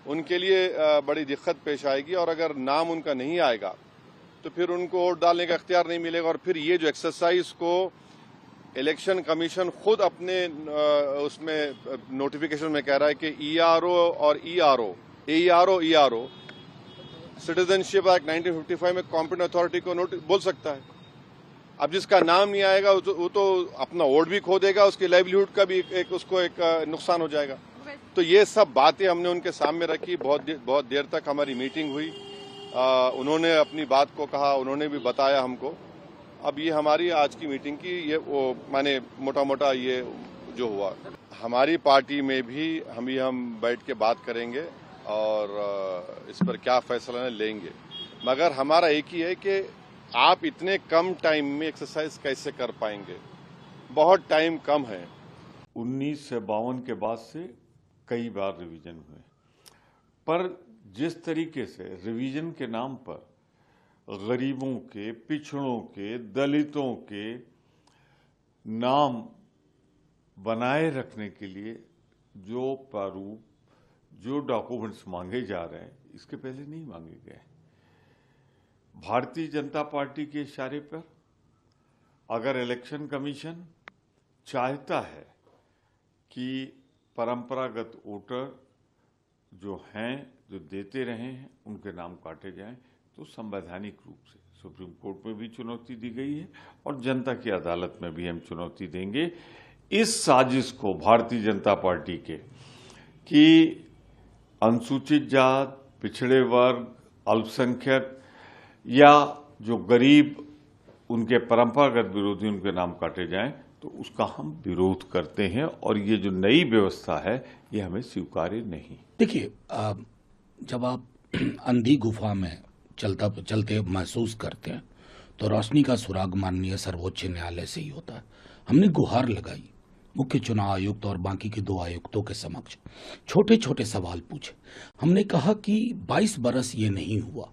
उनके लिए बड़ी दिक्कत पेश आएगी। और अगर नाम उनका नहीं आएगा तो फिर उनको वोट डालने का इख्तियार नहीं मिलेगा। और फिर ये जो एक्सरसाइज को इलेक्शन कमीशन खुद अपने उसमें नोटिफिकेशन में कह रहा है कि ईआरओ और ईआरओ सिटीजनशिप एक्ट 1955 में कॉम्पिटेंट अथॉरिटी को बोल सकता है। अब जिसका नाम नहीं आएगा वो तो अपना वोट भी खो देगा, उसकी लाइवलीहुड का भी उसको एक नुकसान हो जाएगा। तो ये सब बातें हमने उनके सामने रखी। बहुत देर तक हमारी मीटिंग हुई। उन्होंने अपनी बात को कहा, उन्होंने भी बताया हमको। अब ये हमारी आज की मीटिंग की ये वो माने मोटा मोटा ये जो हुआ, हमारी पार्टी में भी हम बैठ के बात करेंगे और इस पर क्या फैसला लेंगे। मगर हमारा एक ही है कि आप इतने कम टाइम में एक्सरसाइज कैसे कर पाएंगे, बहुत टाइम कम है। 1952 के बाद से कई बार रिवीजन हुए, पर जिस तरीके से रिवीजन के नाम पर गरीबों के, पिछड़ों के, दलितों के नाम बनाए रखने के लिए जो प्रारूप, जो डॉक्यूमेंट्स मांगे जा रहे हैं, इसके पहले नहीं मांगे गए। भारतीय जनता पार्टी के इशारे पर अगर इलेक्शन कमीशन चाहता है कि परंपरागत वोटर जो हैं, जो देते रहे हैं, उनके नाम काटे जाएं, तो संवैधानिक रूप से सुप्रीम कोर्ट में भी चुनौती दी गई है और जनता की अदालत में भी हम चुनौती देंगे इस साजिश को भारतीय जनता पार्टी के कि अनुसूचित जात, पिछड़े वर्ग, अल्पसंख्यक या जो गरीब, उनके परंपरागत विरोधी, उनके नाम काटे जाएं, तो उसका हम विरोध करते हैं और ये जो नई व्यवस्था है ये हमें स्वीकार्य नहीं। देखिए, जब आप अंधी गुफा में चलते महसूस करते हैं तो रोशनी का सुराग माननीय सर्वोच्च न्यायालय से ही होता है। हमने गुहार लगाई मुख्य चुनाव आयुक्त और बाकी के 2 आयुक्तों के समक्ष, छोटे छोटे सवाल पूछे। हमने कहा कि 22 बरस ये नहीं हुआ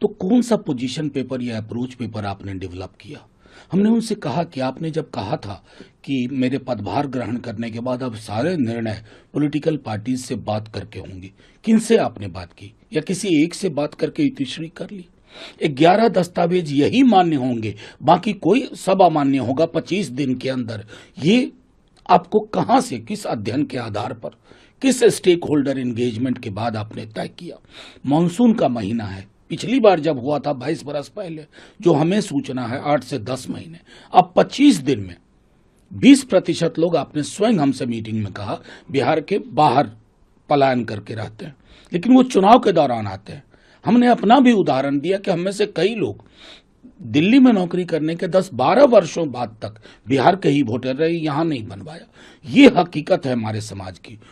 तो कौन सा पोजीशन पेपर या अप्रोच पेपर आपने डेवलप किया। हमने उनसे कहा कि आपने जब कहा था कि मेरे पदभार ग्रहण करने के बाद अब सारे निर्णय पॉलिटिकल पार्टीज से बात करके होंगे, किनसे आपने बात की या किसी एक से बात करके इतिश्री कर ली। 11 दस्तावेज यही मान्य होंगे, बाकी कोई सब अमान्य होगा 25 दिन के अंदर। ये आपको कहां से, किस अध्ययन के आधार पर, किस स्टेक होल्डर एंगेजमेंट के बाद आपने तय किया। मानसून का महीना है, पिछली बार जब हुआ था 22 बरस पहले, जो हमें सूचना है 8 से 10 महीने। अब 25 दिन में 20% लोग, आपने स्वयं हमसे मीटिंग में कहा, बिहार के बाहर पलायन करके रहते हैं, लेकिन वो चुनाव के दौरान आते हैं। हमने अपना भी उदाहरण दिया कि हम में से कई लोग दिल्ली में नौकरी करने के 10-12 वर्षों बाद तक बिहार के ही वोटर रहे, यहां नहीं बनवाया। ये हकीकत है हमारे समाज की।